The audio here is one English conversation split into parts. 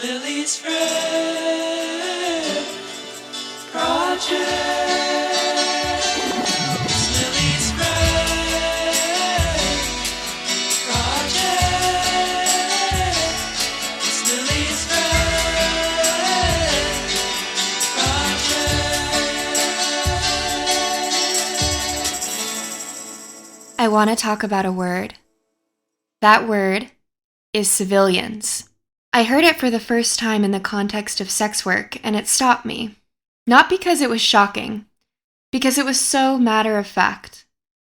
Lily's friend project. It's Lily's friend project. It's Lily's friend project. I want to talk about a word. That word is civilians. I heard it for the first time in the context of sex work, and it stopped me. Not because it was shocking, because it was so matter of fact.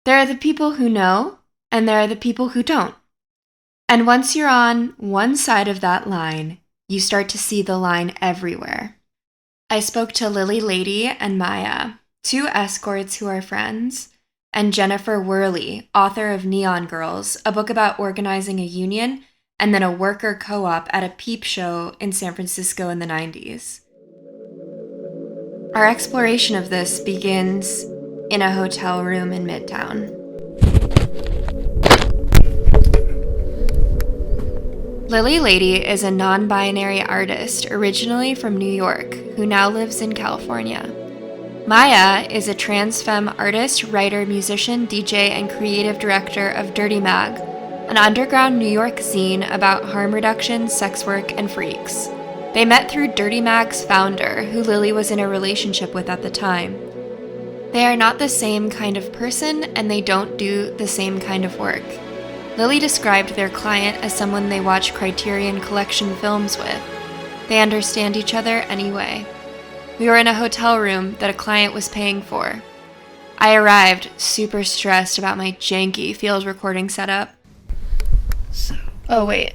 There are the people who know, and there are the people who don't. And once you're on one side of that line, you start to see the line everywhere. I spoke to Lusty Lady and Maya, two escorts who are friends, and Jennifer Worley, author of Neon Girls, a book about organizing a union and then a worker co-op at a peep show in San Francisco in the 90s. Our exploration of this begins in a hotel room in Midtown. Lusty Lady is a non-binary artist originally from New York who now lives in California. Maya is a trans femme artist, writer, musician, DJ, and creative director of Dirty Mag, an underground New York zine about harm reduction, sex work, and freaks. They met through Dirty Mag's founder, who Lily was in a relationship with at the time. They are not the same kind of person, and they don't do the same kind of work. Lily described their client as someone they watch Criterion Collection films with. They understand each other anyway. We were in a hotel room that a client was paying for. I arrived super stressed about my janky field recording setup. Oh, wait.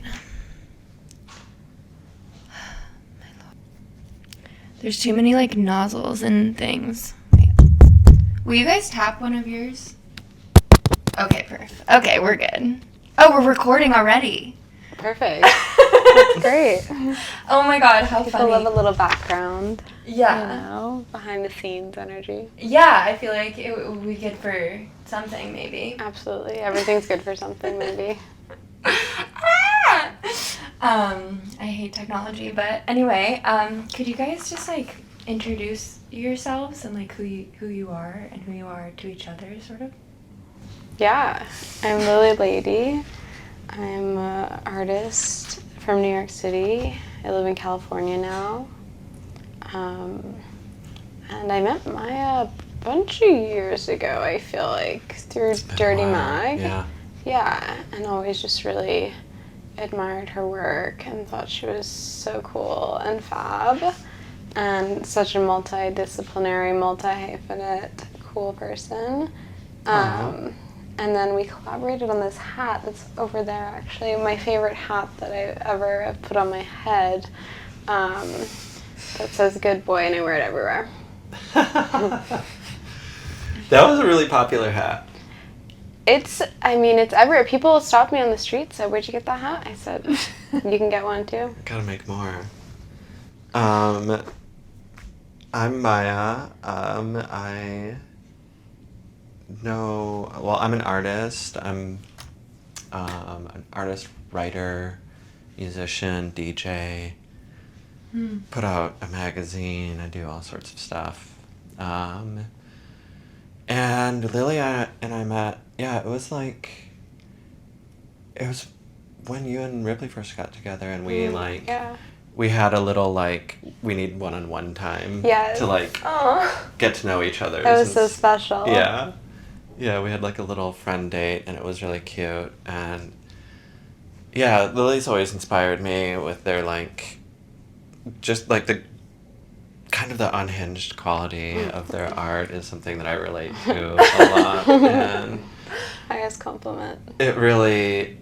There's too many, nozzles and things. Wait. Will you guys tap one of yours? Okay, perfect. Okay, we're good. Oh, we're recording already. Perfect. That's great. Oh my god, how People funny. love a little background. Yeah. Behind the scenes energy. Yeah, I feel like it would be good for something, maybe. Absolutely. Everything's good for something, maybe. I hate technology, but anyway, could you guys just introduce yourselves and who you are and who you are to each other, sort of? Yeah. I'm Lusty Lady. I'm an artist from New York City. I live in California now. And I met Maya a bunch of years ago, I feel like, through Dirty Mag. Yeah, and always just really admired her work and thought she was so cool and fab and such a multidisciplinary, multi-hyphenate, cool person. And then we collaborated on this hat that's over there, actually. My favorite hat that I ever have put on my head that says good boy, and I wear it everywhere. That was a really popular hat. It's everywhere. People stopped me on the street, said, "Where'd you get that hat?" I said, "You can get one too." Gotta make more. I'm Maya. I'm an artist. I'm an artist, writer, musician, DJ. Put out a magazine. I do all sorts of stuff. And Lily and I met, it was when you and Ripley first got together, and we we had a little we need one-on-one time to get to know each other. That was so special. Yeah. Yeah, we had a little friend date, and it was really cute. And yeah, Lily's always inspired me with their just the kind of the unhinged quality of their art is something that I relate to a lot. And highest compliment. It really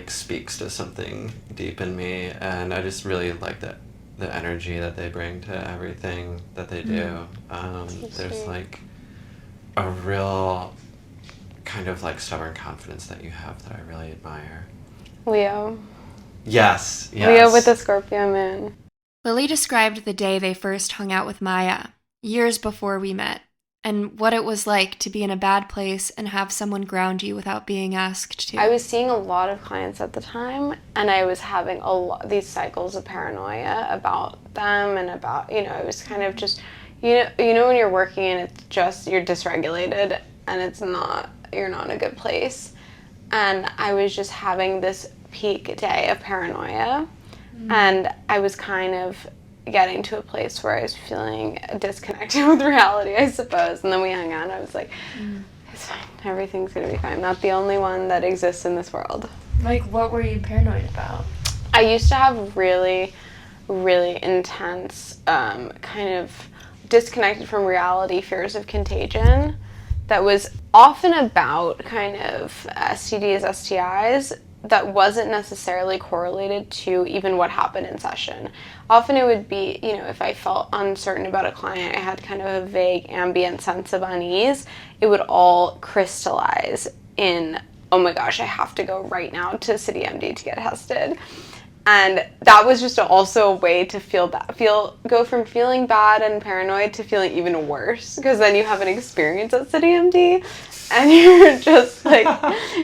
speaks to something deep in me, and I just really like the energy that they bring to everything that they do. There's a real kind of stubborn confidence that you have that I really admire. Leo. Yes. Leo with the Scorpio moon. Lily described the day they first hung out with Maya, years before we met. and what it was like to be in a bad place and have someone ground you without being asked to. I was seeing a lot of clients at the time, and I was having these cycles of paranoia about them and about, it was kind of just, you know when you're working and it's just, you're dysregulated and you're not in a good place. And I was just having this peak day of paranoia, and I was kind of getting to a place where I was feeling disconnected with reality, I suppose. And then we hung out and I was like, it's fine, everything's gonna be fine. I'm not the only one that exists in this world. Like, what were you paranoid about? I used to have really, really intense, kind of disconnected from reality fears of contagion that was often about kind of STDs, STIs, that wasn't necessarily correlated to even what happened in session. Often it would be, if I felt uncertain about a client, I had kind of a vague ambient sense of unease, it would all crystallize in, oh my gosh, I have to go right now to City MD to get tested. And that was just also a way to go from feeling bad and paranoid to feeling even worse, because then you have an experience at City MD and you're just like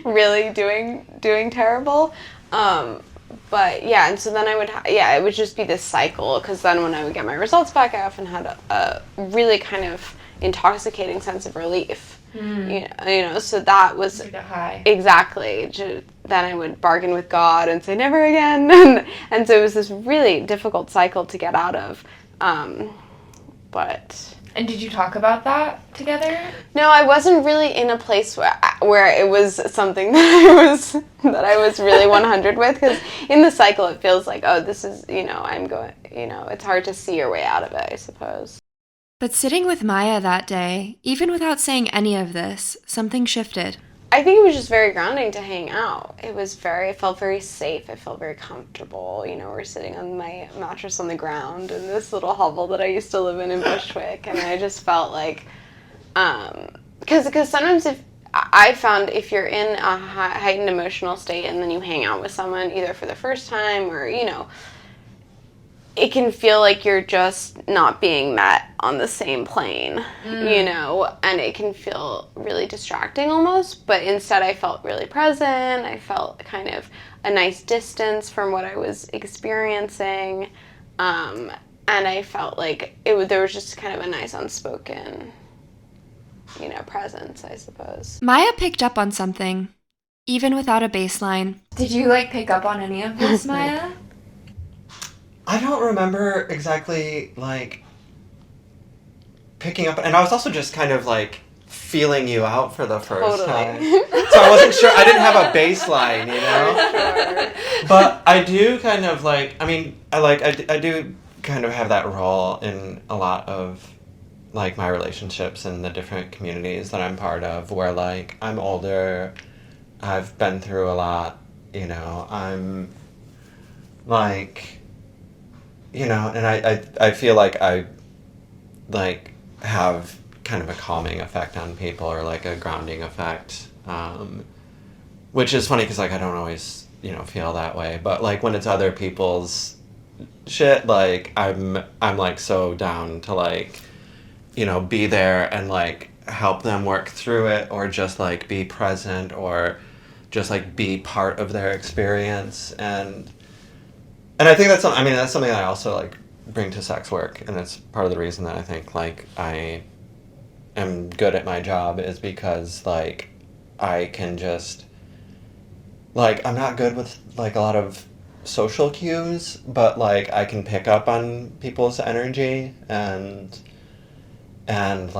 really doing terrible. But yeah, and so then it would just be this cycle, because then when I would get my results back, I often had a really kind of intoxicating sense of relief. So that was like a high. Exactly. Then I would bargain with God and say never again, and so it was this really difficult cycle to get out of. And did you talk about that together? No, I wasn't really in a place where it was something that I was really 100 with, because in the cycle it feels like, oh, this is, I'm going, it's hard to see your way out of it, I suppose. But sitting with Maya that day, even without saying any of this, something shifted. I think it was just very grounding to hang out. It felt very safe. I felt very comfortable. We're sitting on my mattress on the ground in this little hovel that I used to live in Bushwick. And I just felt like, because sometimes I found if you're in a heightened emotional state and then you hang out with someone either for the first time or, it can feel like you're just not being met on the same plane, and it can feel really distracting almost, but instead I felt really present. I felt kind of a nice distance from what I was experiencing, and I felt like there was just kind of a nice unspoken, presence, I suppose. Maya picked up on something, even without a baseline. Did you, pick up on any of this, Maya? I don't remember exactly, picking up, and I was also just kind of, feeling you out for the first time. So I wasn't sure, I didn't have a baseline, Sure. But I do kind of, I do kind of have that role in a lot of, my relationships in the different communities that I'm part of, where, I'm older, I've been through a lot, I'm, and I feel like I, have kind of a calming effect on people, or, a grounding effect, which is funny, because, I don't always, feel that way, but, when it's other people's shit, I'm so down to, be there and, help them work through it, or just, be present, or just, be part of their experience, and I think that's something that I also, bring to sex work, and it's part of the reason that I think, I am good at my job, is because, I can just, I'm not good with, a lot of social cues, but, I can pick up on people's energy, and kind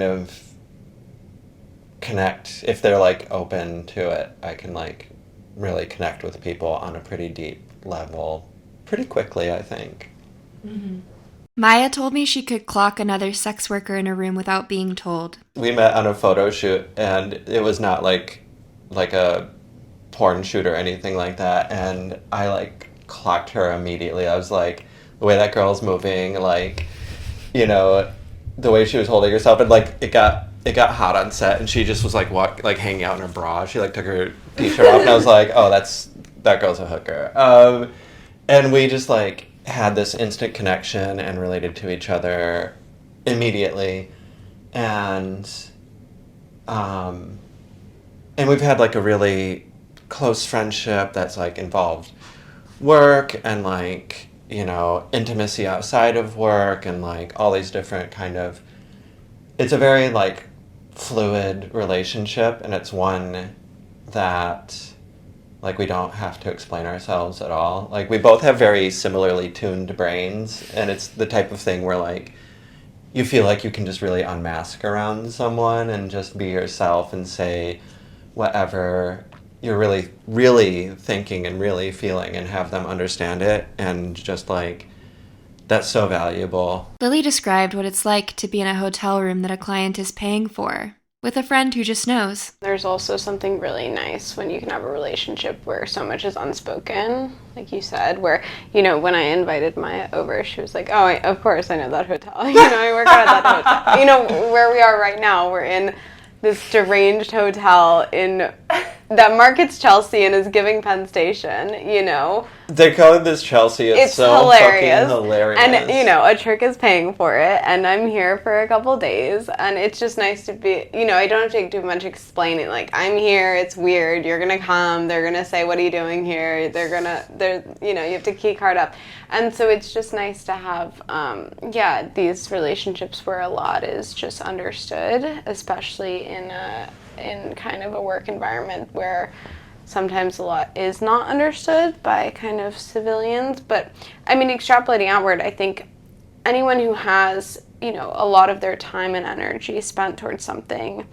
of connect, if they're, open to it, I can, really connect with people on a pretty deep level pretty quickly, I think. Mm-hmm. Maya told me she could clock another sex worker in a room without being told. We met on a photo shoot, and it was not like a porn shoot or anything like that, and I clocked her immediately. I was like, the way that girl's moving, the way she was holding herself, and it got hot on set, and she just was hanging out in her bra. She took her t-shirt off, and I was like, oh, that girl's a hooker. And we just had this instant connection and related to each other immediately. And we've had like a really close friendship that's like involved work and like, you know, intimacy outside of work and like all these different kind of, it's a very like fluid relationship, and it's one that like we don't have to explain ourselves at all. Like we both have very similarly tuned brains, and it's the type of thing where like you feel like you can just really unmask around someone and just be yourself and say whatever you're really, really thinking and really feeling and have them understand it. And just like, that's so valuable. Lily described what it's like to be in a hotel room that a client is paying for, with a friend who just knows. There's also something really nice when you can have a relationship where so much is unspoken, like you said, where, you know, when I invited Maya over, she was like, oh, of course, I know that hotel. You know, I work out at that hotel. You know, where we are right now, we're in this deranged hotel that markets Chelsea and is giving Penn Station, you know. They call this Chelsea. It's so hilarious. Fucking hilarious. And, you know, a trick is paying for it, and I'm here for a couple days, and it's just nice to be, you know, I don't have to do much explaining. Like, I'm here, it's weird, you're gonna come, they're gonna say, what are you doing here? You know, you have to key card up. And so it's just nice to have, these relationships where a lot is just understood, especially in kind of a work environment where sometimes a lot is not understood by kind of civilians. But I mean, extrapolating outward, I think anyone who has, you know, a lot of their time and energy spent towards something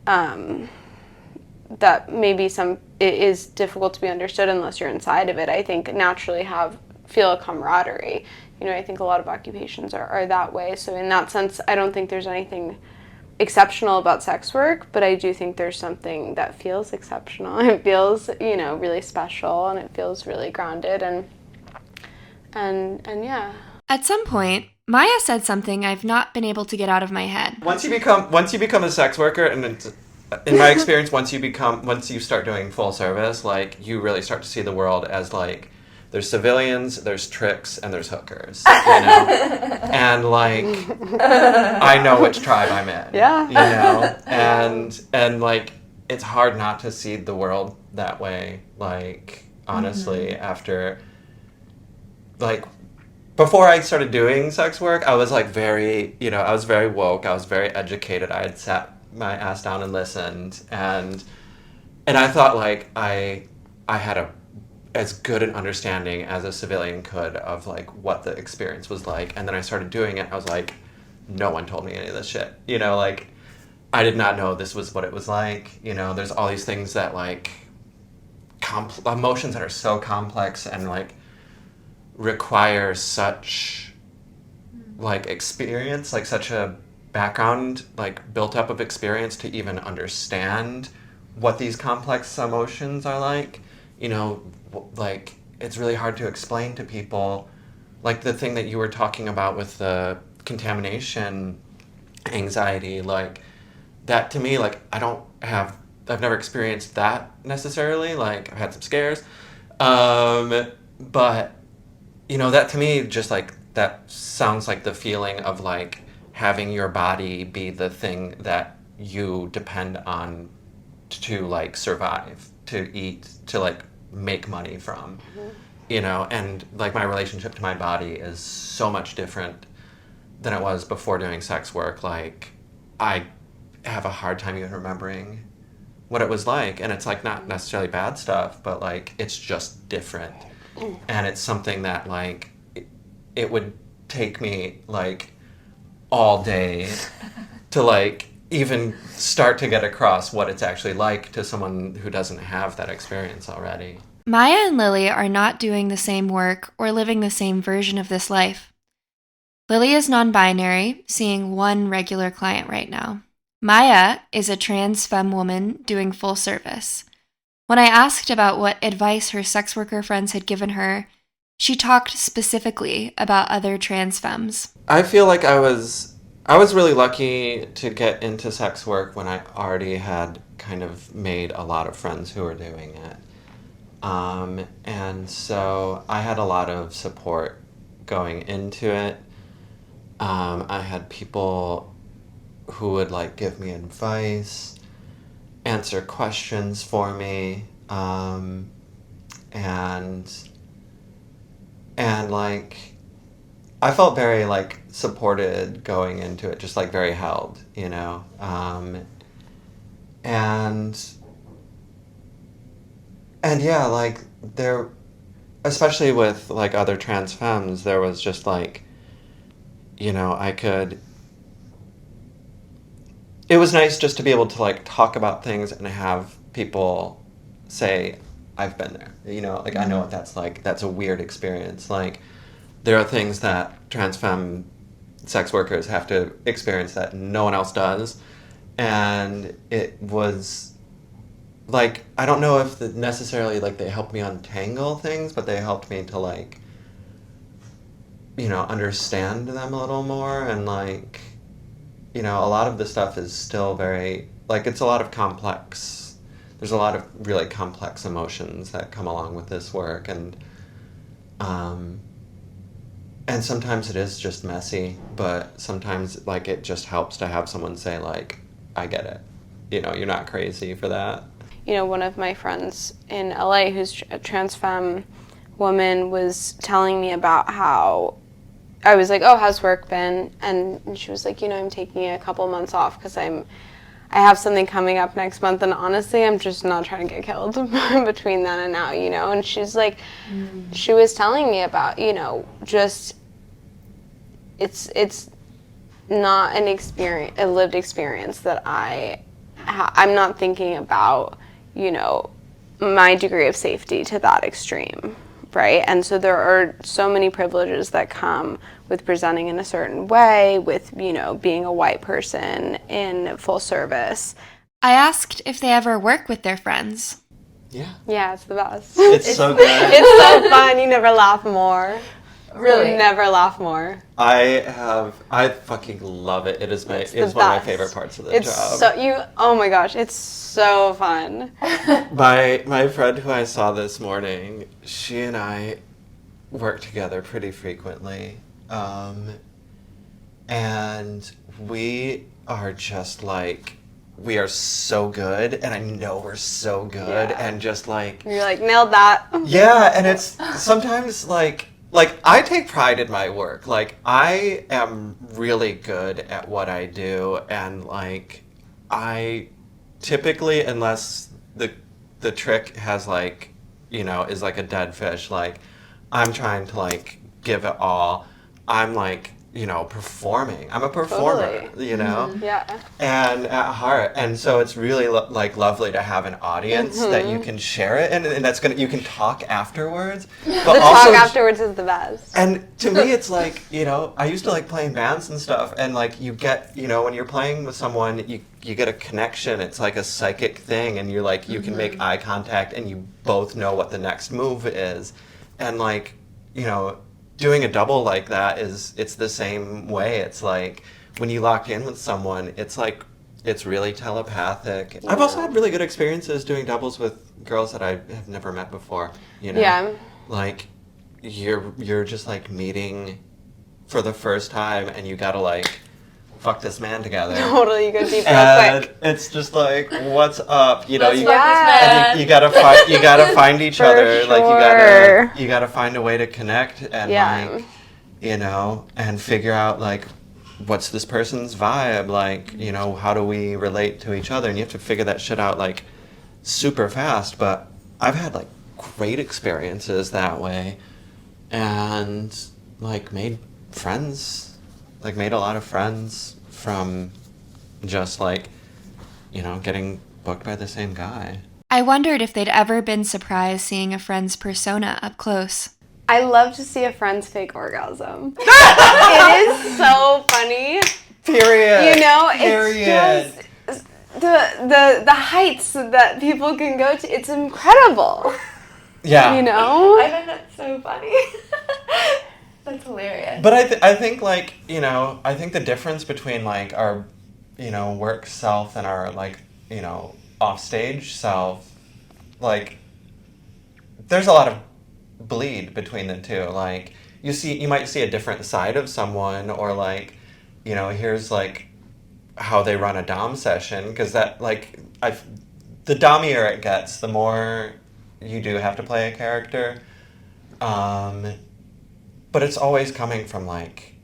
that maybe it is difficult to be understood unless you're inside of it, I think naturally feel a camaraderie. You know, I think a lot of occupations are that way. So in that sense, I don't think there's anything exceptional about sex work, but I do think there's something that feels exceptional. It feels, you know, really special, and it feels really grounded, and yeah. At some point, Maya said something I've not been able to get out of my head. Once you become a sex worker, and in my experience, once you start doing full service, like you really start to see the world as like, there's civilians, there's tricks, and there's hookers, you know? And, like, I know which tribe I'm in, yeah. You know? And, like, it's hard not to see the world that way, like, honestly, after, like, before I started doing sex work, I was, like, I was very woke, I was very educated, I had sat my ass down and listened, and I thought, like, I had as good an understanding as a civilian could of like what the experience was like. And then I started doing it. I was like, no one told me any of this shit. You know, like I did not know this was what it was like. You know, there's all these things that like emotions that are so complex and like require such like experience, like such a background like built up of experience to even understand what these complex emotions are like. You know, like, it's really hard to explain to people, like the thing that you were talking about with the contamination anxiety, like, that to me, like, I've never experienced that necessarily, like, I've had some scares, but, you know, that to me, just, like, that sounds like the feeling of, like, having your body be the thing that you depend on to, like, survive, to eat, to, like, make money from, you know, and like my relationship to my body is so much different than it was before doing sex work. Like I have a hard time even remembering what it was like, and it's like not necessarily bad stuff, but like it's just different, and it's something that like it would take me like all day to like even start to get across what it's actually like to someone who doesn't have that experience already. Maya and Lily are not doing the same work or living the same version of this life. Lily is non-binary, seeing one regular client right now. Maya is a trans femme woman doing full service. When I asked about what advice her sex worker friends had given her, she talked specifically about other trans femmes. I feel like I was really lucky to get into sex work when I already had kind of made a lot of friends who were doing it. And so I had a lot of support going into it. I had people who would like give me advice, answer questions for me, and like I felt very like supported going into it, just like very held, you know, and yeah, like there, especially with like other trans femmes, there was just like, you know, it was nice just to be able to like talk about things and have people say, I've been there, you know, like I know what that's like. That's a weird experience. Like there are things that trans femme sex workers have to experience that no one else does. And it was like, I don't know if necessarily like they helped me untangle things, but they helped me to like, you know, understand them a little more. And like, you know, a lot of the stuff is still very, like, it's a lot of complex, there's a lot of really complex emotions that come along with this work. And sometimes it is just messy, but sometimes like it just helps to have someone say like, I get it. You know, you're not crazy for that. You know, one of my friends in LA who's a trans femme woman was telling me about how I was like, oh, how's work been? And she was like, you know, I'm taking a couple months off because I have something coming up next month, and honestly, I'm just not trying to get killed between then and now, you know? And she's like, she was telling me about, you know, just, it's not an experience, a lived experience that I'm not thinking about, you know, my degree of safety to that extreme, right? And so there are so many privileges that come with presenting in a certain way, with, you know, being a white person in full service. I asked if they ever work with their friends. Yeah. Yeah, it's the best. It's so good. It's so fun. You never laugh more. Really? You never laugh more. I fucking love it. It's one of my favorite parts of the job. Oh my gosh, it's so fun. My friend who I saw this morning, she and I work together pretty frequently. And we are just like, we are so good, and I know we're so good, and just like... You're like, nailed that. Yeah, and it's sometimes like I take pride in my work. Like I am really good at what I do, and like I typically, unless the trick has like, you know, is like a dead fish, like I'm trying to like give it all. I'm like, you know, performing. I'm a performer, Totally. you know? Mm-hmm. Yeah. And at heart. And so it's really like lovely to have an audience that you can share it, and that's you can talk afterwards. But The also, talk afterwards is the best. and to me, it's like, you know, I used to like playing bands and stuff, and like you get, you know, when you're playing with someone, you get a connection. It's like a psychic thing, and you're like, you can make eye contact, and you both know what the next move is. And like, you know, doing a double like that it's the same way. It's like when you lock in with someone, it's like, it's really telepathic. Yeah. I've also had really good experiences doing doubles with girls that I have never met before, you know? Yeah. Like, you're just like meeting for the first time, and you gotta like fuck this man together. Totally, you go deep real And quick. it's just like, what's up? You know, Let's you, fuck this man. and you gotta find each For other. Like sure. you gotta find a way to connect, and like, you know, and figure out like, what's this person's vibe? Like, you know, how do we relate to each other? And you have to figure that shit out like super fast. But I've had like great experiences that way, and like made friends. Like made a lot of friends from just like, you know, getting booked by the same guy. I wondered if they'd ever been surprised seeing a friend's persona up close. I love to see a friend's fake orgasm. It is so funny. Period. You know, Period. it's just the heights that people can go to. It's incredible. Yeah. You know? I find that so funny. That's hilarious. But I think like, you know, I think the difference between like our, you know, work self and our like, you know, offstage self, like there's a lot of bleed between the two. Like, you might see a different side of someone, or like, here's like how they run a dom session, because that, like, the dommier it gets, the more you do have to play a character. But it's always coming from like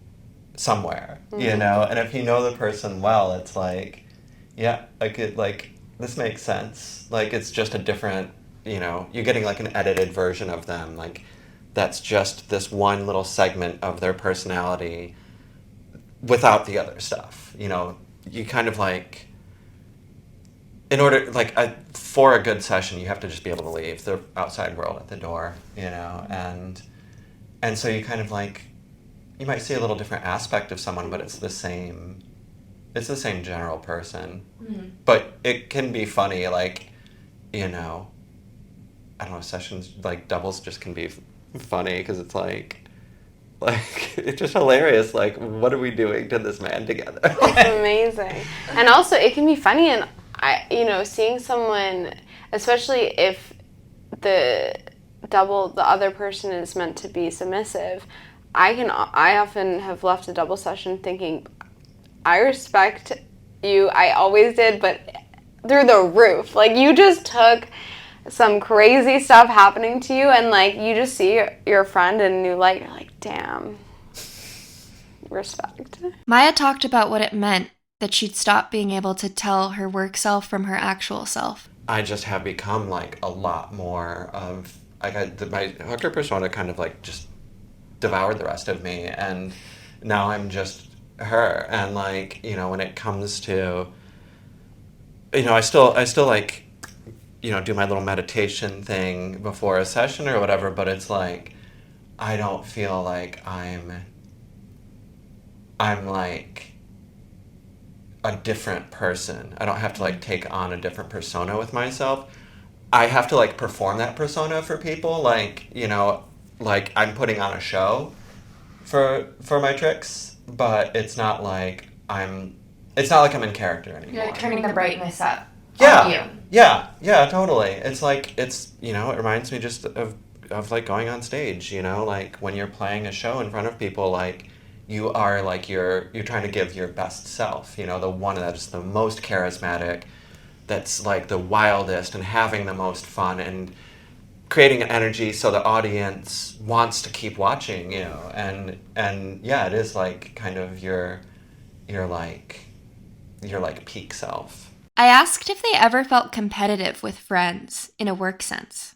somewhere, and if you know the person well, it's like, yeah, this makes sense. Like, it's just a different, you're getting like an edited version of them. Like, that's just this one little segment of their personality without the other stuff. You kind of like, in order, like, for a good session, you have to just be able to leave the outside world at the door, and so you kind of like, you might see a little different aspect of someone, but it's the same general person. Mm-hmm. But it can be funny, like, I don't know, sessions, like, doubles just can be funny, because it's like, it's just hilarious, like, what are we doing to this man together? It's amazing. And also, it can be funny, and seeing someone, especially if the other person is meant to be submissive, I often have left a double session thinking, I respect you, I always did, but through the roof. Like, you just took some crazy stuff happening to you, and like, you just see your friend in a new light, you're like, damn, respect. Maya talked about what it meant that she'd stop being able to tell her work self from her actual self. I just have become like a lot more of, like, my hooker persona kind of like just devoured the rest of me, and now I'm just her. And like, when it comes to, I still like, do my little meditation thing before a session or whatever, but it's like, I don't feel like I'm like a different person. I don't have to like take on a different persona with myself. I have to like perform that persona for people, like, like I'm putting on a show for my tricks, but it's not like I'm in character anymore. You're like turning the brightness up. Yeah. On you. Yeah, totally. It's like, it reminds me just of like going on stage, like when you're playing a show in front of people, like, you are like, you're trying to give your best self, the one that's the most charismatic, that's like the wildest and having the most fun and creating an energy so the audience wants to keep watching, and yeah, it is like kind of your peak self. I asked if they ever felt competitive with friends in a work sense.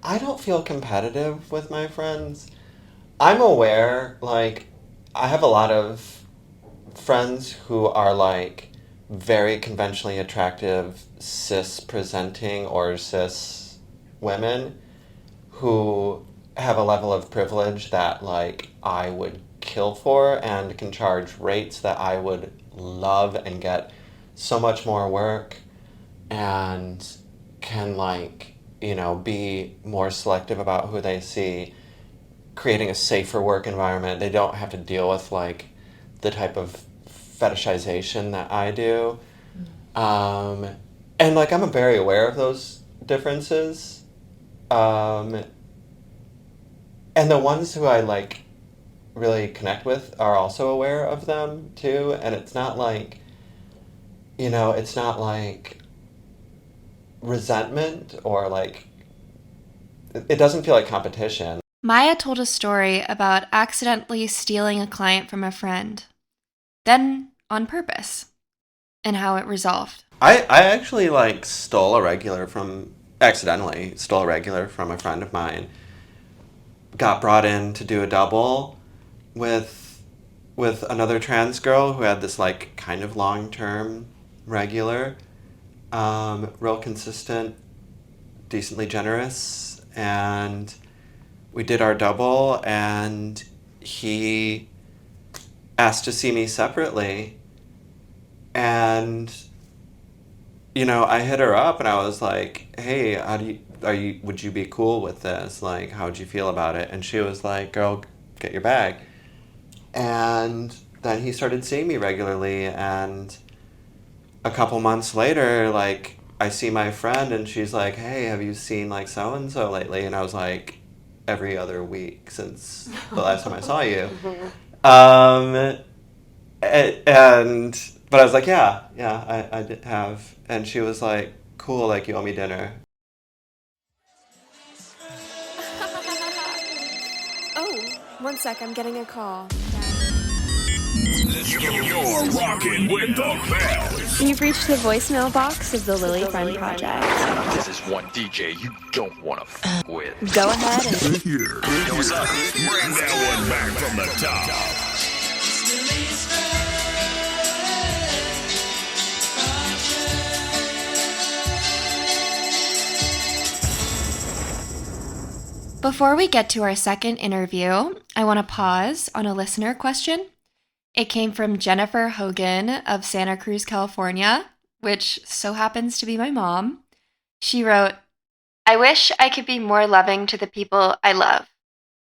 I don't feel competitive with my friends. I'm aware, like, I have a lot of friends who are like very conventionally attractive cis presenting or cis women who have a level of privilege that like I would kill for, and can charge rates that I would love and get so much more work, and can like, be more selective about who they see, creating a safer work environment. They don't have to deal with like the type of fetishization that I do. And like, I'm very aware of those differences. And the ones who I like really connect with are also aware of them too. And it's not like, it's not like resentment or like, it doesn't feel like competition. Maya told a story about accidentally stealing a client from a friend, then on purpose, and how it resolved. I actually like accidentally stole a regular from a friend of mine. Got brought in to do a double with another trans girl who had this like kind of long-term regular, real consistent, decently generous, and we did our double, and he asked to see me separately, and I hit her up and I was like, hey, would you be cool with this? Like, how'd you feel about it? And she was like, girl, get your bag. And then he started seeing me regularly, and a couple months later, like, I see my friend and she's like, hey, have you seen like so-and-so lately? And I was like, every other week since the last time I saw you. But I was like, yeah, I did have. And she was like, cool, like, you owe me dinner. Oh, one sec, I'm getting a call. You're rocking with the best. You've reached the voicemail box of the Lily Friend Project. This is one DJ you don't want to with. Go ahead and... Here. Yo, what's up? Bring that one back from the top. Lily's Friend Project. Before we get to our second interview, I want to pause on a listener question. It came from Jennifer Hogan of Santa Cruz, California, which so happens to be my mom. She wrote, I wish I could be more loving to the people I love.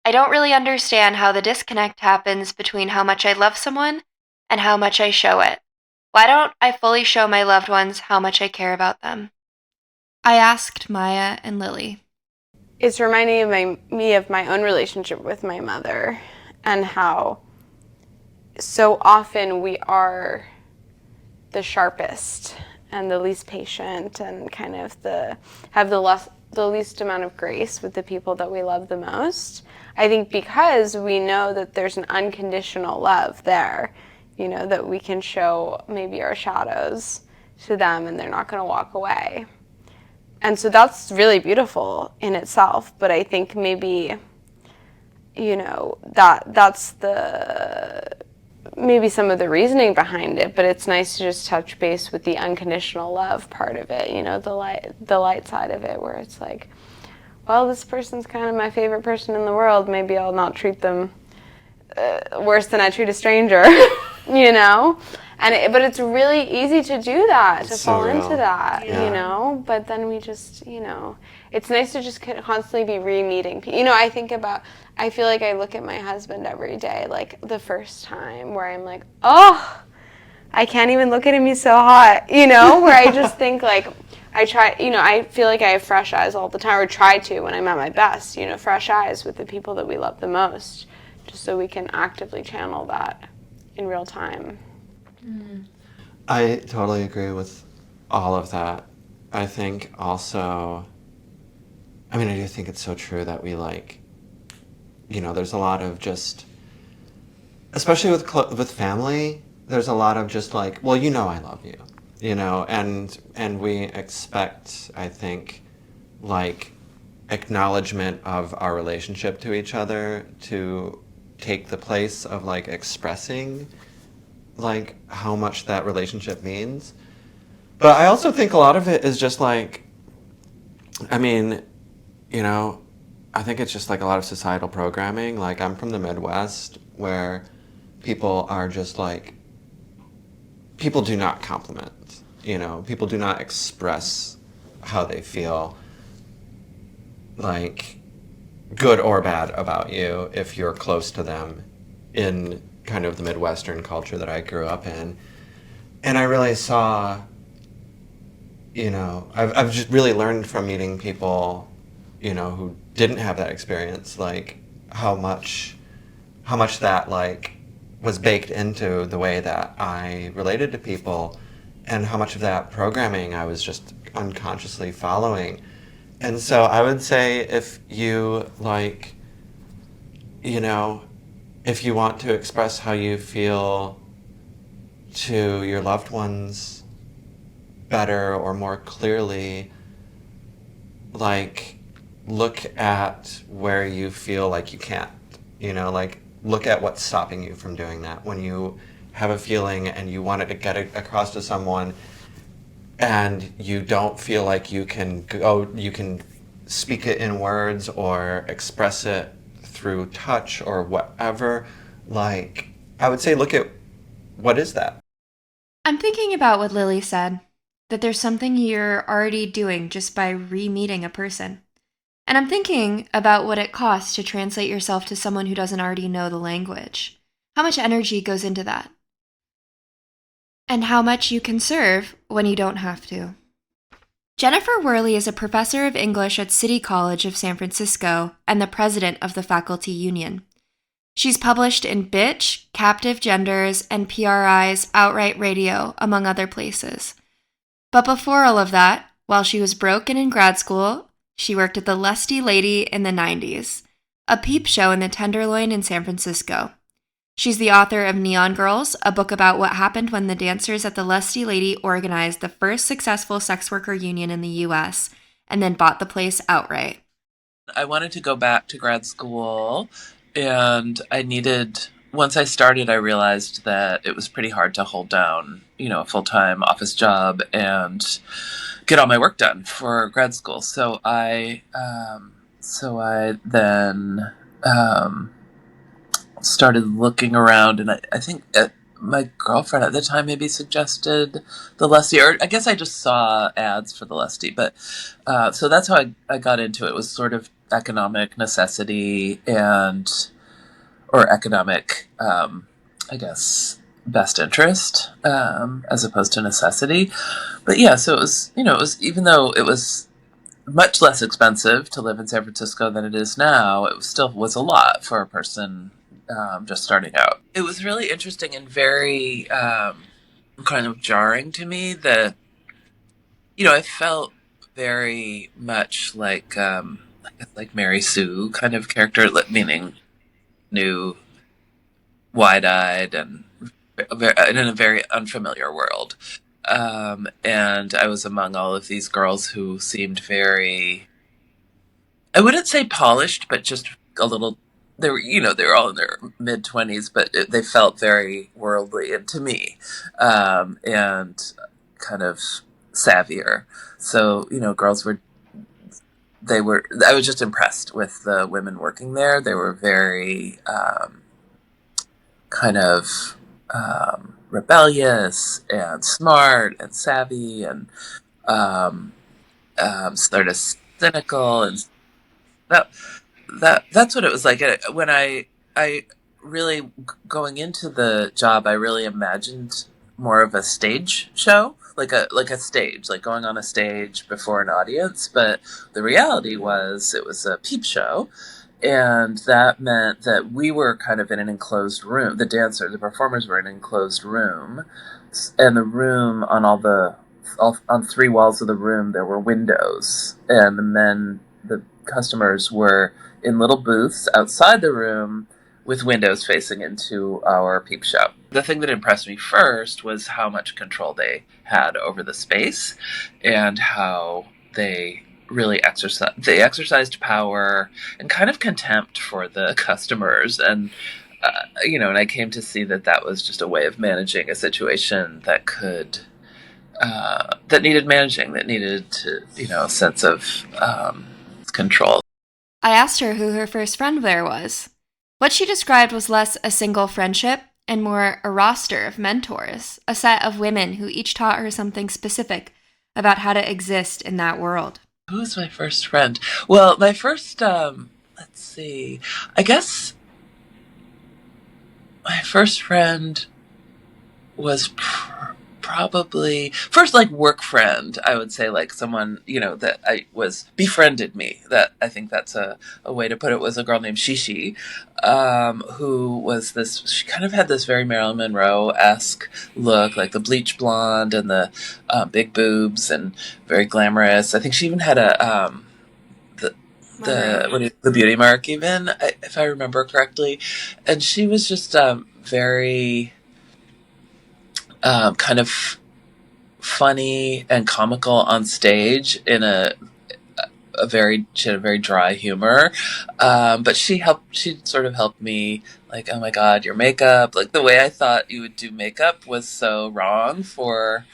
I don't really understand how the disconnect happens between how much I love someone and how much I show it. Why don't I fully show my loved ones how much I care about them? I asked Maya and Lily. It's reminding me of my own relationship with my mother and how so often we are the sharpest and the least patient and kind of have the least amount of grace with the people that we love the most. I think because we know that there's an unconditional love there, you know, that we can show maybe our shadows to them and they're not going to walk away. And so that's really beautiful in itself, but I think maybe, you know, that's maybe some of the reasoning behind it, but it's nice to just touch base with the unconditional love part of it, you know, the light side of it, where it's like, well, this person's kind of my favorite person in the world, maybe I'll not treat them worse than I treat a stranger, you know? But it's really easy to do that, to fall into that, you know? But then we just, you know, it's nice to just constantly be re-meeting people. You know, I feel like I look at my husband every day, like the first time, where I'm like, oh, I can't even look at him, he's so hot, you know? Where I just think, like, I feel like I have fresh eyes all the time, or try to when I'm at my best, you know, fresh eyes with the people that we love the most, just so we can actively channel that in real time. I totally agree with all of that. I think also, I mean, I do think it's so true that we, like, you know, there's a lot of just, especially with family, there's a lot of just like, well, you know I love you, you know, and we expect, I think, like, acknowledgement of our relationship to each other to take the place of, like, expressing, like, how much that relationship means. But I also think a lot of it is just like, I mean, you know, I think it's just like a lot of societal programming. Like, I'm from the Midwest, where people are just like, people do not compliment, you know, people do not express how they feel, like, good or bad about you if you're close to them in kind of the Midwestern culture that I grew up in. And I really saw, you know, I've just really learned from meeting people, you know, who didn't have that experience, like, how much that, like, was baked into the way that I related to people, and how much of that programming I was just unconsciously following. And so I would say, if you, like, you know, if you want to express how you feel to your loved ones better or more clearly, like, look at where you feel like you can't, you know, like, look at what's stopping you from doing that. When you have a feeling and you want it to get across to someone and you don't feel like you can speak it in words or express it through touch or whatever, like, I would say look at what is that? I'm thinking about what Lily said, that there's something you're already doing just by re-meeting a person. And I'm thinking about what it costs to translate yourself to someone who doesn't already know the language. How much energy goes into that? And how much you can serve when you don't have to. Jennifer Worley is a professor of English at City College of San Francisco and the president of the Faculty Union. She's published in Bitch, Captive Genders, and PRI's Outright Radio, among other places. But before all of that, while she was broke and in grad school, she worked at the Lusty Lady in the 90s, a peep show in the Tenderloin in San Francisco. She's the author of Neon Girls, a book about what happened when the dancers at the Lusty Lady organized the first successful sex worker union in the U.S. and then bought the place outright. I wanted to go back to grad school, and once I started, I realized that it was pretty hard to hold down, a full-time office job and get all my work done for grad school. So I then started looking around, and I think my girlfriend at the time maybe suggested the Lusty, or I guess I just saw ads for the Lusty. But so that's how I got into it. It was sort of economic necessity or economic, I guess, best interest as opposed to necessity. But yeah, so it was even though it was much less expensive to live in San Francisco than it is now, it still was a lot for a person just starting out. It was really interesting and very kind of jarring to me that, I felt very much like Mary Sue kind of character, meaning new, wide-eyed, and in a very unfamiliar world. And I was among all of these girls who seemed very, I wouldn't say polished, but just a little, they were all in their mid-20s, but they felt very worldly and to me, and kind of savvier. So, girls I was just impressed with the women working there. They were very, kind of, rebellious and smart and savvy and sort of cynical, and that's what it was like. When I really, going into the job, I really imagined more of a stage show, like a stage, like going on a stage before an audience. But the reality was it was a peep show. And that meant that we were kind of in an enclosed room. The performers were in an enclosed room, and the room on three walls of the room there were windows, and the customers were in little booths outside the room with windows facing into our peep show. The thing that impressed me first was how much control they had over the space, and how they really exercised power and kind of contempt for the customers. And and I came to see that was just a way of managing a situation that needed managing, that needed a sense of control. I asked her who her first friend there was. What she described was less a single friendship and more a roster of mentors, a set of women who each taught her something specific about how to exist in that world. Who was my first friend? Well, my first, let's see, I guess my first friend was probably, first, like, work friend, I would say, like, someone, that befriended me. That, I think that's a way to put it, was a girl named Shishi, who was she kind of had this very Marilyn Monroe-esque look, like the bleach blonde and the big boobs, and very glamorous. I think she even had the beauty mark, even, if I remember correctly. And she was just very kind of funny and comical on stage in she had a very dry humor. But she sort of helped me, like, oh my God, your makeup, like the way I thought you would do makeup was so wrong for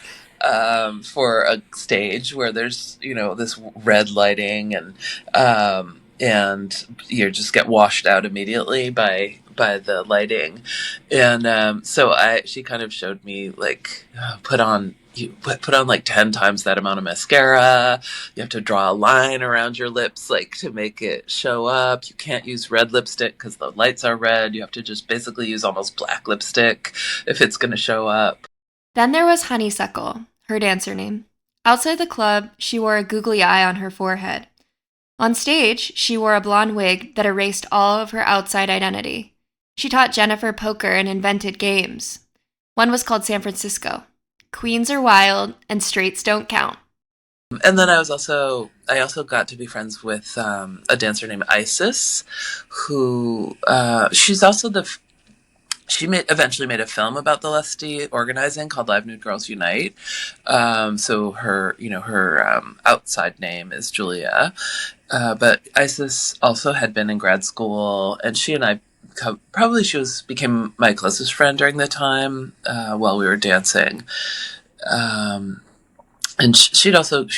a stage where there's, this red lighting, and you just get washed out immediately by the lighting. And so she kind of showed me, like, put on like 10 times that amount of mascara. You have to draw a line around your lips, like, to make it show up. You can't use red lipstick because the lights are red. You have to just basically use almost black lipstick if it's going to show up. Then there was Honeysuckle, her dancer name. Outside the club, she wore a googly eye on her forehead. On stage, she wore a blonde wig that erased all of her outside identity. She taught Jennifer poker and invented games. One was called San Francisco. Queens are wild, and straights don't count. And then I also got to be friends with a dancer named Isis, who she's also eventually made a film about the Lusty organizing called Live Nude Girls Unite. So her outside name is Julia, but Isis also had been in grad school, and she and I became my closest friend during the time while we were dancing. And she'd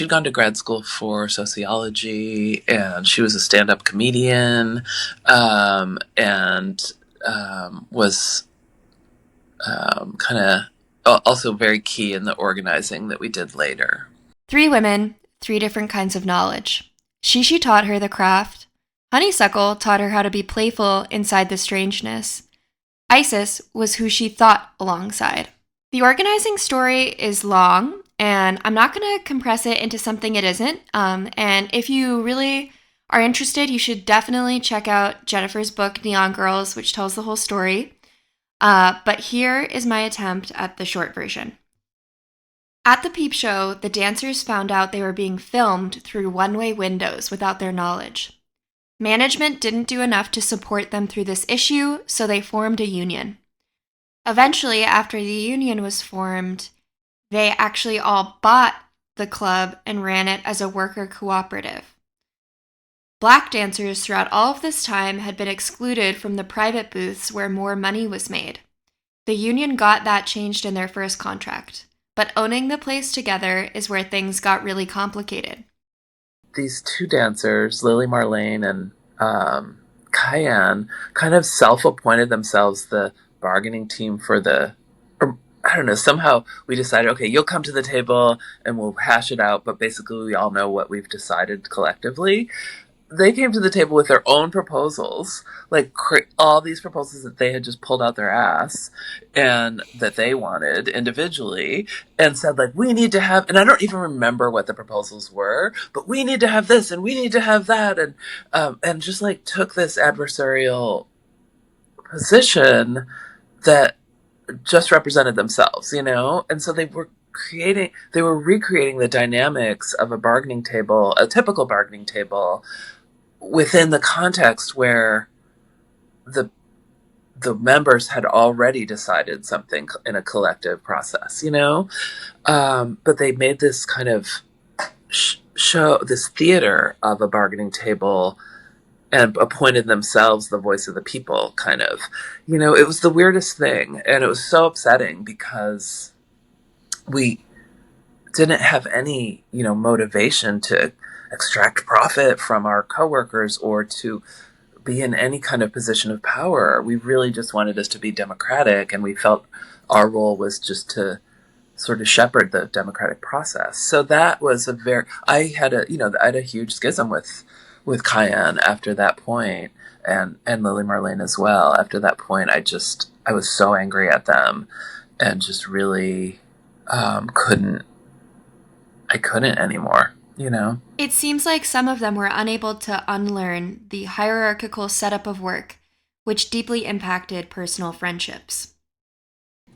gone to grad school for sociology, and she was a stand-up comedian, and was kind of also very key in the organizing that we did later. 3 women, 3 different kinds of knowledge. Shishi taught her the craft. Honeysuckle taught her how to be playful inside the strangeness. Isis was who she thought alongside. The organizing story is long, and I'm not going to compress it into something it isn't. And if you really are interested, you should definitely check out Jennifer's book, Neon Girls, which tells the whole story. But here is my attempt at the short version. At the peep show, the dancers found out they were being filmed through one-way windows without their knowledge. Management didn't do enough to support them through this issue, so they formed a union. Eventually, after the union was formed, they actually all bought the club and ran it as a worker cooperative. Black dancers throughout all of this time had been excluded from the private booths where more money was made. The union got that changed in their first contract, but owning the place together is where things got really complicated. These 2 dancers, Lily Marlene and Cayenne, kind of self-appointed themselves the bargaining team for I don't know, somehow we decided, okay, you'll come to the table and we'll hash it out, but basically we all know what we've decided collectively. They came to the table with their own proposals, like all these proposals that they had just pulled out their ass and that they wanted individually, and said, like, we need to have, and I don't even remember what the proposals were, but we need to have this and we need to have that, and just like took this adversarial position that just represented themselves, and so they were recreating the dynamics of a typical bargaining table, within the context where the members had already decided something in a collective process, but they made this kind of show, this theater of a bargaining table, and appointed themselves the voice of the people, kind of. It was the weirdest thing, and it was so upsetting because we didn't have any, motivation to extract profit from our coworkers or to be in any kind of position of power. We really just wanted us to be democratic, and we felt our role was just to sort of shepherd the democratic process. So that was I had a huge schism with Cayenne after that point, and Lily Marlene as well. After that point, I was so angry at them, and just really couldn't anymore, It seems like some of them were unable to unlearn the hierarchical setup of work, which deeply impacted personal friendships.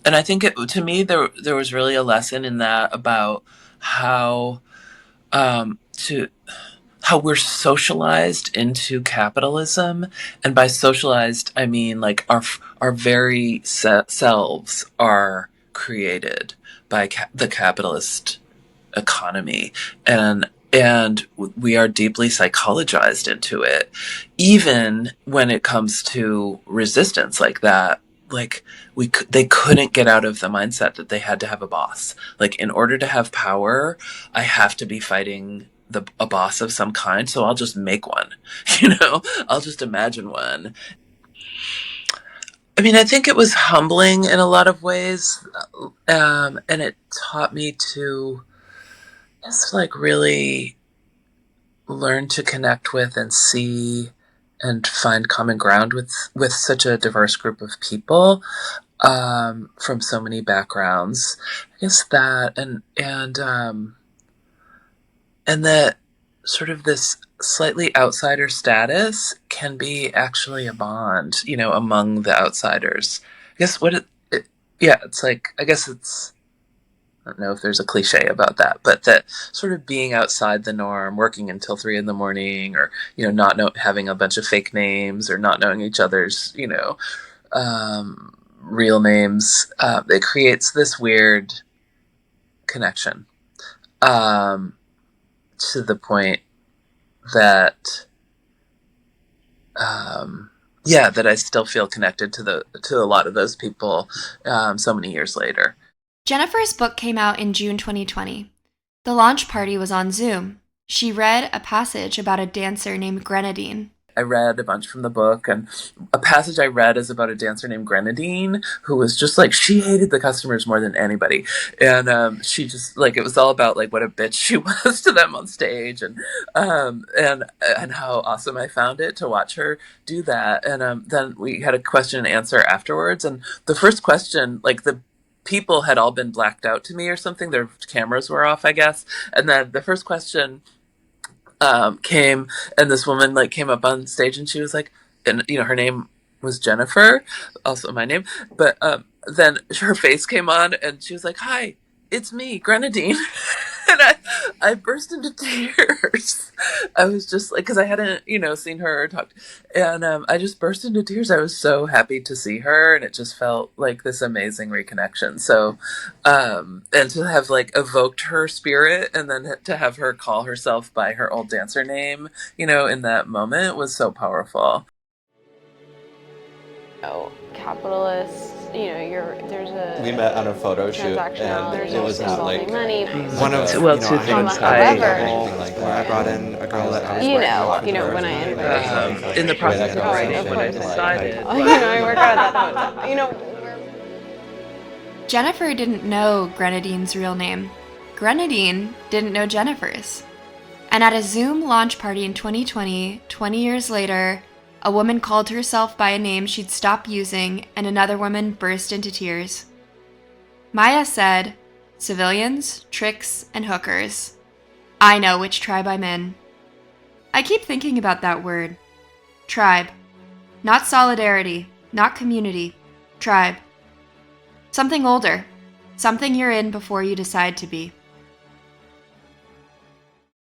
And I think to me there was really a lesson in that about how we're socialized into capitalism, and by socialized I mean like our very selves are created by the capitalist economy, and we are deeply psychologized into it, even when it comes to resistance like that. Like they couldn't get out of the mindset that they had to have a boss. Like, in order to have power, I have to be fighting a boss of some kind, so I'll just make one. I'll just imagine one. I mean, I think it was humbling in a lot of ways, and it taught me to just like really learn to connect with and see and find common ground with such a diverse group of people, from so many backgrounds. I guess that, and and that sort of this slightly outsider status can be actually a bond, among the outsiders. I guess it's like, I guess I don't know if there's a cliche about that, but that sort of being outside the norm, working until 3 a.m, or not having a bunch of fake names, or not knowing each other's real names, it creates this weird connection, to the point that that I still feel connected to a lot of those people so many years later. Jennifer's book came out in June 2020. The launch party was on Zoom. She read a passage about a dancer named Grenadine. I read a bunch from the book, and a passage I read is about a dancer named Grenadine, who was just like, she hated the customers more than anybody. And she just, like, it was all about, like, what a bitch she was to them on stage, and how awesome I found it to watch her do that. And then we had a question and answer afterwards, and the first question, like, the people had all been blacked out to me or something. Their cameras were off, I guess. And then the first question came, and this woman came up on stage, and she was like, and her name was Jennifer, also my name, but then her face came on, and she was like, "Hi, it's me, Grenadine." And I burst into tears. I was just like, because I hadn't seen her or talked, and I just burst into tears. I was so happy to see her, and it just felt like this amazing reconnection. So and to have evoked her spirit, and then to have her call herself by her old dancer name in that moment was so powerful. Capitalists, there's a... We met on a photo shoot, and it was not like money. one of, Well, two things. I brought in a girl that I was when I interviewed. in the process of writing, of when I course. decided. I work out at that. Jennifer didn't know Grenadine's real name. Grenadine didn't know Jennifer's. And at a Zoom launch party in 2020, 20 years later, a woman called herself by a name she'd stopped using, and another woman burst into tears. Maya said, "Civilians, tricks, and hookers. I know which tribe I'm in." I keep thinking about that word. Tribe. Not solidarity, not community. Tribe. Something older. Something you're in before you decide to be.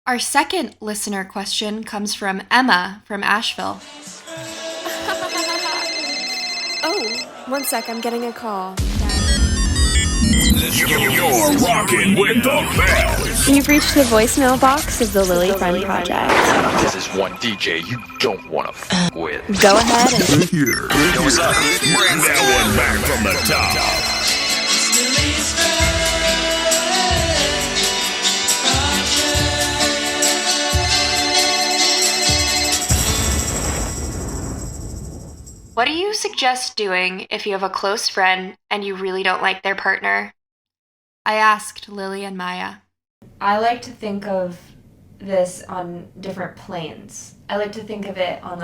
Our second listener question comes from Emma from Asheville. Oh, one sec, I'm getting a call. You're rocking with the best. You've reached the voicemail box of the Lily Friend Project. This is one DJ you don't want to with. Go ahead and... Here. What's up? Bring that one back from the top. What do you suggest doing if you have a close friend and you really don't like their partner? I asked Lily and Maya. I like to think of this on different planes. I like to think of it on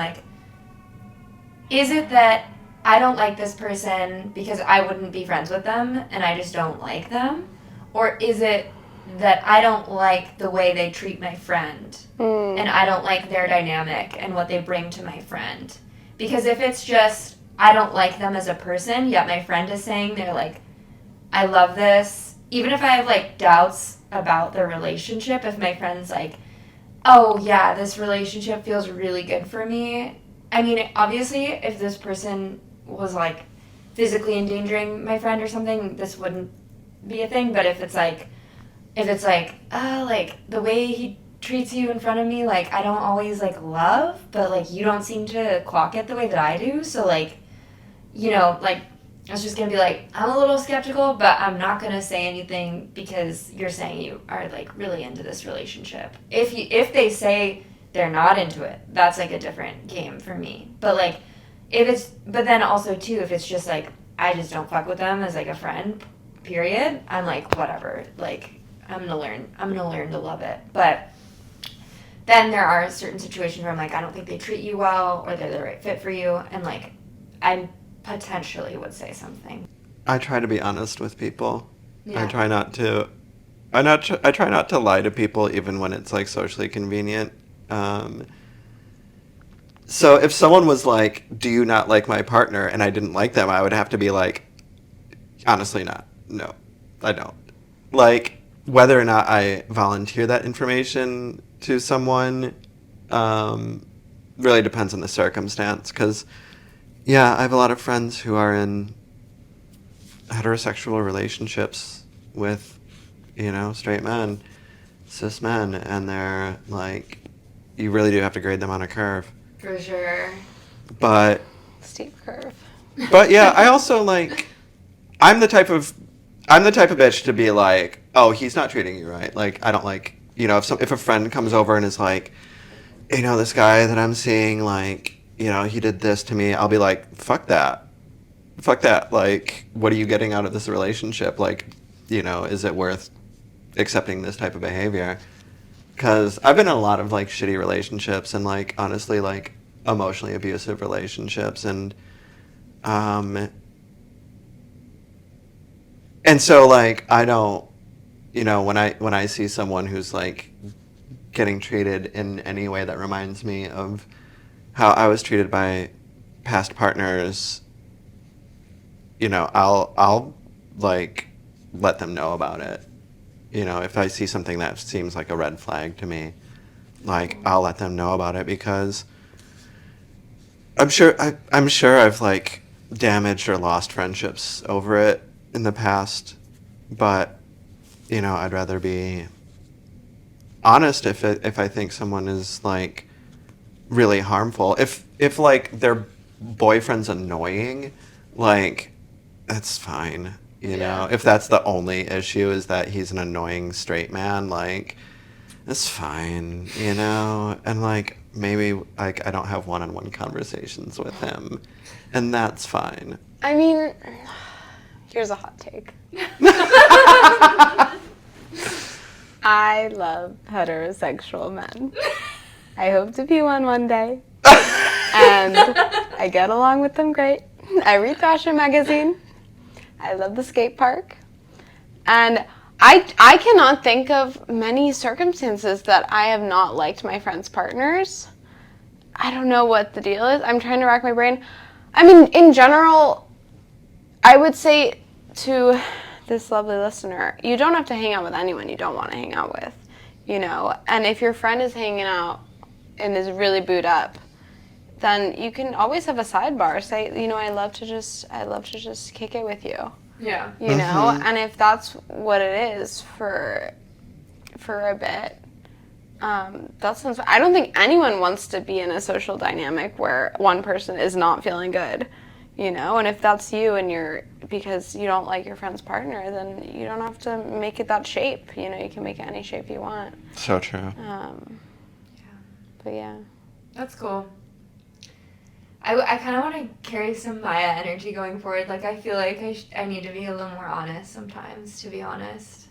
is it that I don't like this person because I wouldn't be friends with them and I just don't like them? Or is it that I don't like the way they treat my friend and I don't like their dynamic and what they bring to my friend? Because if it's just, I don't like them as a person, yet my friend is saying they're I love this, even if I have doubts about the relationship, if my friend's oh yeah, this relationship feels really good for me. I mean, obviously, if this person was physically endangering my friend or something, this wouldn't be a thing. But if it's the way he treats you in front of me, I don't always love, but you don't seem to clock it the way that I do, so it's just gonna be I'm a little skeptical, but I'm not gonna say anything because you're saying you are really into this relationship. If they say they're not into it, that's a different game for me. But but then also too, if it's just I just don't fuck with them as a friend, period, I'm whatever, I'm gonna learn to love it. But then there are certain situations where I'm I don't think they treat you well or they're the right fit for you, and I potentially would say something. I try to be honest with people. Yeah. I try not to I try not to lie to people even when it's like socially convenient. So if someone was like, "Do you not like my partner?" and I didn't like them, I would have to be like, "Honestly, not. No, I don't." Like whether or not I volunteer that information to someone really depends on the circumstance. Because yeah, I have a lot of friends who are in heterosexual relationships with, straight men, cis men, and they're like, you really do have to grade them on a curve. For sure. But Steep curve. But yeah, I also like, I'm the type of bitch to be like, oh, he's not treating you right. Like, I don't like, if a friend comes over and is like, this guy that I'm seeing, like, he did this to me, I'll be like, fuck that. Fuck that. Like, what are you getting out of this relationship? Like, is it worth accepting this type of behavior? Because I've been in a lot of, like, shitty relationships and, like, honestly, like, emotionally abusive relationships. And so, like, I don't, when I see someone who's, like, getting treated in any way that reminds me of how I was treated by past partners, I'll, like, let them know about it. If I see something that seems like a red flag to me, like, I'll let them know about it because I'm sure I've, like, damaged or lost friendships over it in the past, but, I'd rather be honest if I think someone is, like, really harmful. If like, their boyfriend's annoying, like, that's fine. If that's the only issue is that he's an annoying straight man, like, that's fine, and like, maybe like I don't have one-on-one conversations with him, and that's fine. I mean, here's a hot take. I love heterosexual men. I hope to be one day. And I get along with them great. I read fashion magazine. I love the skate park. And I cannot think of many circumstances that I have not liked my friends' partners. I don't know what the deal is. I'm trying to rack my brain. I mean, in general, I would say to this lovely listener, you don't have to hang out with anyone you don't want to hang out with, And if your friend is hanging out and is really booed up, then you can always have a sidebar. Say, I love to just kick it with you. Yeah. And if that's what it is for a bit, that sounds. I don't think anyone wants to be in a social dynamic where one person is not feeling good, And if that's you and because you don't like your friend's partner, then you don't have to make it that shape. You can make it any shape you want. So true. But yeah. That's cool. I kind of want to carry some Maya energy going forward. Like, I feel like I need to be a little more honest sometimes, to be honest.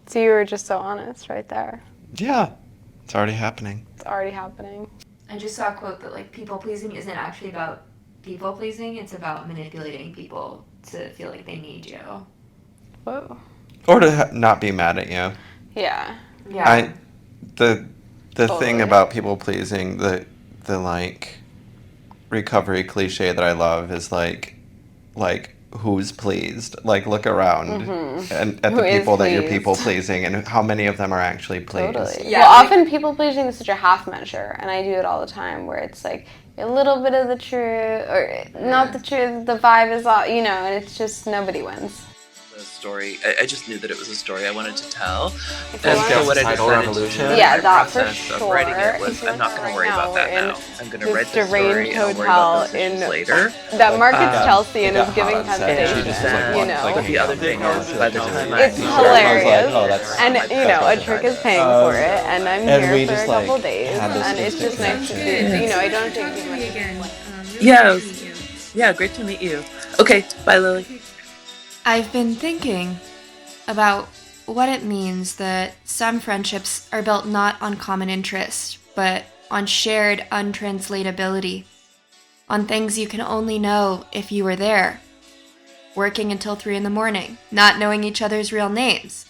So you were just so honest right there. Yeah. It's already happening. It's already happening. I just saw a quote that, like, people-pleasing isn't actually about people-pleasing. It's about manipulating people to feel like they need you. Whoa. Or to not be mad at you. Yeah. Yeah. The Totally. thing about people-pleasing, the like, recovery cliche that I love is like who's pleased? Like, look around and at Who the is people that you're pleased? people pleasing and how many of them are actually pleased. Totally. Yeah, Well, like- often people pleasing is such a half measure, and I do it all the time, where it's like a little bit of the truth, or not the truth. The vibe is all, and it's just nobody wins. The story, I just knew that it was a story I wanted to tell. If And you so want- what I Societal decided revolution? to do Yeah, in the that for process of writing it sure. was, If you I'm not look going to worry right about that now, now. I'm going to this write the story deranged and I'll worry about those issues hotel later. that markets Yeah. Chelsea and It is got giving hot on set. temptation, And then, you but the know. other thing is, by the time I It's see hilarious, oh, that's- and a trick is paying for it, and I'm And we here for just, a couple like, days, had this and it's just instant nice to connection. do. I don't take too much. Yeah, yeah, great to meet you. Okay, bye, Lily. I've been thinking about what it means that some friendships are built not on common interest, but on shared untranslatability, on things you can only know if you were there, working until 3 a.m, not knowing each other's real names,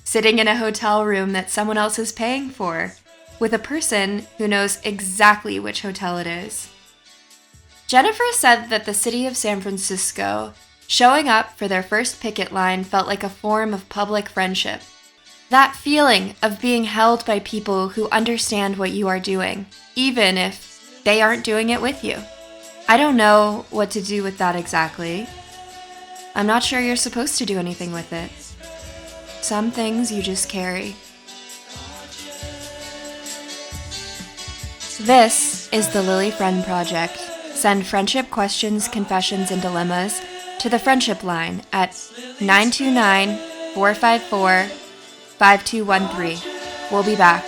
sitting in a hotel room that someone else is paying for, with a person who knows exactly which hotel it is. Jennifer said that the city of San Francisco showing up for their first picket line felt like a form of public friendship. That feeling of being held by people who understand what you are doing, even if they aren't doing it with you. I don't know what to do with that exactly. I'm not sure you're supposed to do anything with it. Some things you just carry. This is the Lily Friend Project. Send friendship questions, confessions, and dilemmas to the friendship line at 929-454-5213. We'll be back.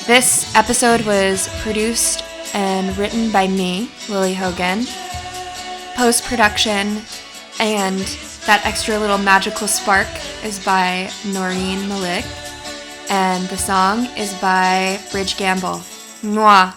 This episode was produced and written by me, Lily Hogan. Post-production and that extra little magical spark is by Noreen Malik. And the song is by Bridge Gamble. Mwah!